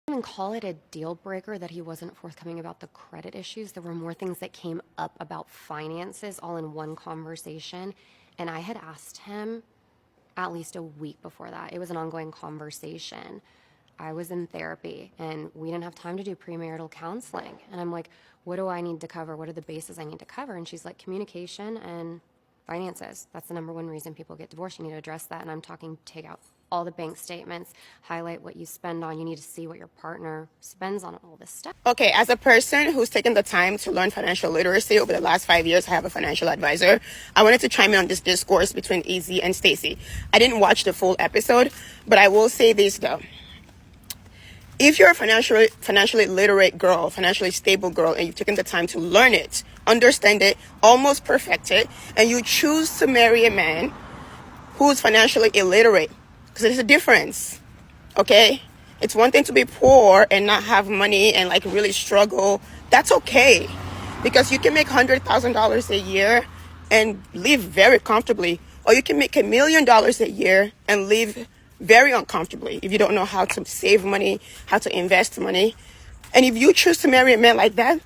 even call it a deal breaker that he wasn't forthcoming about the credit issues. There were more things that came up about finances all in one conversation. And I had asked him at least a week before that. It was an ongoing conversation. I was in therapy and we didn't have time to do premarital counseling. And I'm like, what do I need to cover? What are the bases I need to cover? And she's like, communication and finances. That's the number one reason people get divorced. You need to address that. And I'm talking, take out all the bank statements, highlight what you spend on. You need to see what your partner spends on all this stuff. Okay, as a person who's taken the time to learn financial literacy over the last 5 years, I have a financial advisor. I wanted to chime in on this discourse between Izzy and Stacy. I didn't watch the full episode, but I will say this though. If you're a financially literate girl, financially stable girl, and you've taken the time to learn it, understand it, almost perfect it, and you choose to marry a man who's financially illiterate, because there's a difference, okay? It's one thing to be poor and not have money and like really struggle. That's okay, because you can make $100,000 a year and live very comfortably, or you can make $1 million a year and live very uncomfortably if you don't know how to save money, how to invest money. And if you choose to marry a man like that,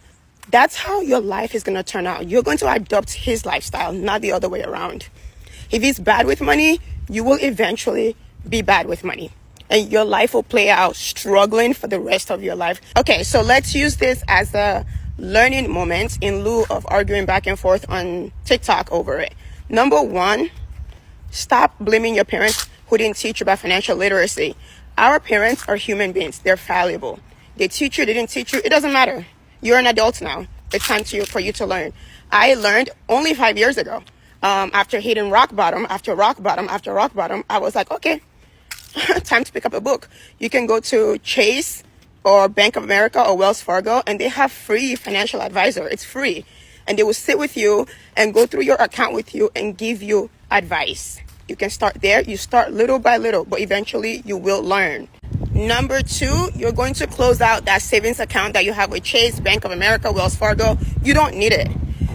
that's how your life is going to turn out. You're going to adopt his lifestyle, not the other way around. If he's bad with money, you will eventually be bad with money. And your life will play out struggling for the rest of your life. Okay, so let's use this as a learning moment in lieu of arguing back and forth on TikTok over it. Number one, stop blaming your parents who didn't teach you about financial literacy. Our parents are human beings. They're fallible. They teach you, they didn't teach you. It doesn't matter. You're an adult now. It's time for you to learn. I learned only 5 years ago. After hitting rock bottom, after rock bottom, after rock bottom, I was like, okay, time to pick up a book. You can go to Chase or Bank of America or Wells Fargo, and they have free financial advisor. It's free. And they will sit with you and go through your account with you and give you advice. You can start there. You start little by little, but eventually you will learn. Number two, you're going to close out that savings account that you have with Chase, Bank of America, Wells Fargo. You don't need it.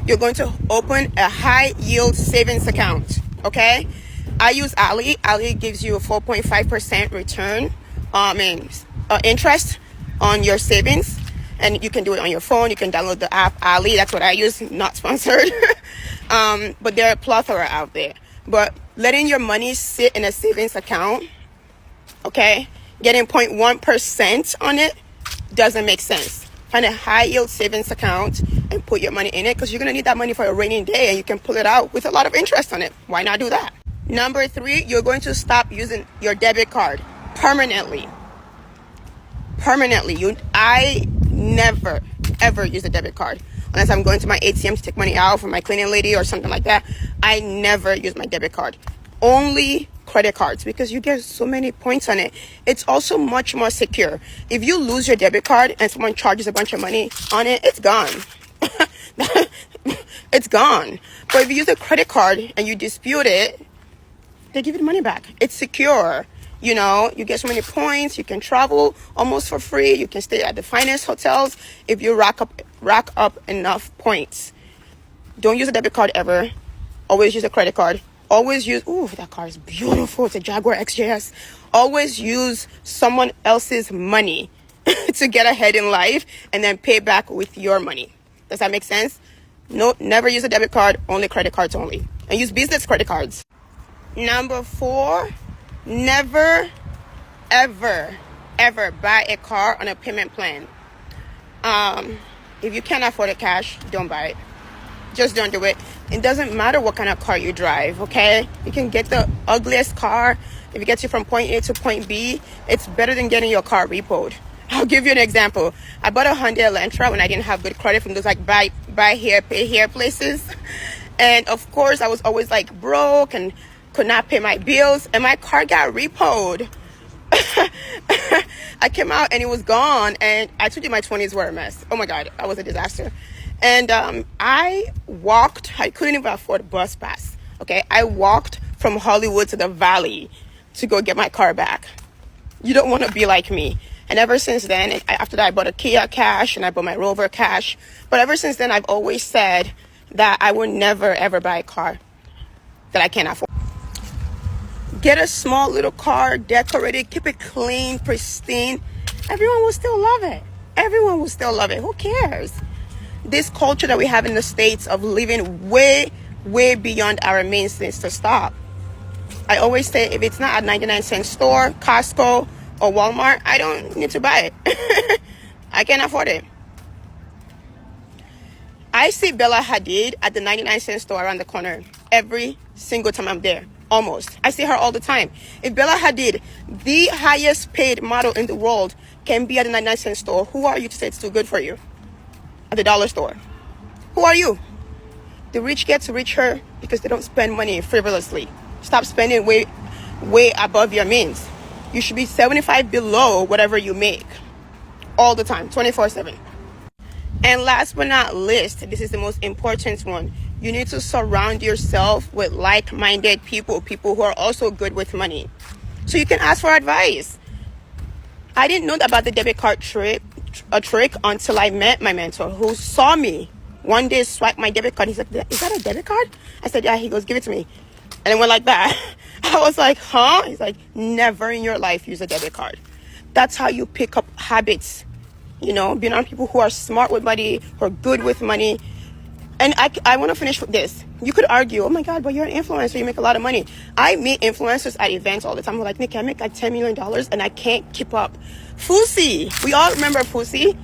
You're going to open a high yield savings account. Okay? I use Ali. Ali gives you a 4.5% return, interest on your savings. And you can do it on your phone. You can download the app Ali. That's what I use. Not sponsored. But there are a plethora out there. But letting your money sit in a savings account, okay, getting 0.1% on it doesn't make sense. Find a high yield savings account and put your money in it, because you're going to need that money for a rainy day and you can pull it out with a lot of interest on it. Why not do that? Number three, you're going to stop using your debit card permanently. I never, ever use a debit card. Unless I'm going to my ATM to take money out from my cleaning lady or something like that. I never use my debit card. Only credit cards, because you get so many points on it. It's also much more secure. If you lose your debit card and someone charges a bunch of money on it, it's gone. It's gone. But if you use a credit card and you dispute it, they give you the money back. It's secure. You know, you get so many points. You can travel almost for free. You can stay at the finest hotels if you rack up enough points. Don't use a debit card ever. Always use a credit card. Always use, ooh, that car is beautiful. It's a Jaguar XJS. Always use someone else's money to get ahead in life and then pay back with your money. Does that make sense? No, never use a debit card. Only credit cards only. And use business credit cards. Number four, never, ever buy a car on a payment plan. If you can't afford it cash, don't buy it. Just don't do it. It doesn't matter what kind of car you drive, okay? You can get the ugliest car. If it gets you from point A to point B, it's better than getting your car repoed. I'll give you an example. I bought a Hyundai Elantra when I didn't have good credit from those like buy here, pay here places. And of course, I was always like broke and could not pay my bills, and my car got repoed. I came out and it was gone, and I told you my 20s were a mess. Oh my God, I was a disaster. And I couldn't even afford a bus pass. Okay, I walked from Hollywood to the Valley to go get my car back. You don't want to be like me. And ever since then, after that, I bought a Kia cash and I bought my Rover cash. But ever since then, I've always said that I would never, ever buy a car that I can't afford. Get a small little car, decorate it, keep it clean, pristine, everyone will still love it. Everyone will still love it. Who cares? This culture that we have in the States of living way, way beyond our means needs to stop. I always say, if it's not at 99-cent store, Costco, or Walmart, I don't need to buy it. I can't afford it. I see Bella Hadid at the 99-cent store around the corner every single time I'm there. Almost. I see her all the time. If Bella Hadid, the highest paid model in the world, can be at the 99-cent store, who are you to say it's too good for you? At the dollar store. Who are you? The rich get richer because they don't spend money frivolously. Stop spending way above your means. You should be 75 below whatever you make. All the time, 24/7. And last but not least, this is the most important one. You need to surround yourself with like-minded people who are also good with money, so you can ask for advice. I didn't know about the debit card trick until I met my mentor, who saw me one day swipe my debit card. He's like, "Is that a debit card?" I said, "Yeah." He goes, "Give it to me." And it went like that. I was like, "Huh?" He's like, "Never in your life use a debit card." That's how you pick up habits. You know, being around people who are smart with money, who are good with money. And I want to finish with this. You could argue, "Oh my God, but you're an influencer, you make a lot of money." I meet influencers at events all the time who are like, "Nikki, I make like $10 million and I can't keep up." Fousey, we all remember Fousey.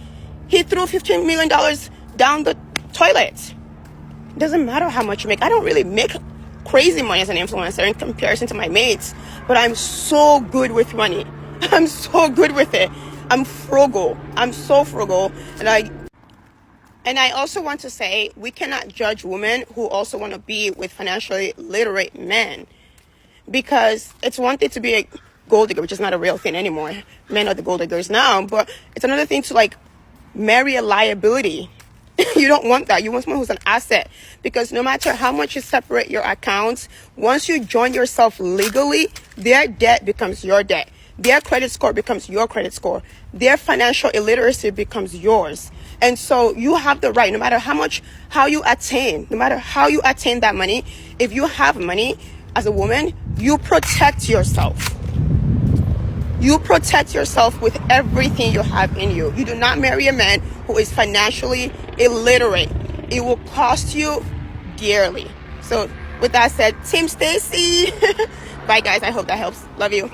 He threw $15 million down the toilet. Doesn't matter how much you make. I don't really make crazy money as an influencer in comparison to my mates, but I'm so good with money. I'm so good with it. I'm frugal. I'm so frugal. And I also want to say, we cannot judge women who also want to be with financially literate men, because it's one thing to be a gold digger, which is not a real thing anymore. Men are the gold diggers now, but it's another thing to like marry a liability. You don't want that. You want someone who's an asset, because no matter how much you separate your accounts, once you join yourself legally, their debt becomes your debt. Their credit score becomes your credit score. Their financial illiteracy becomes yours. And so you have the right, no matter how you attain that money, if you have money as a woman, you protect yourself. You protect yourself with everything you have in you. You do not marry a man who is financially illiterate. It will cost you dearly. So with that said, Team Stacy. Bye guys. I hope that helps. Love you.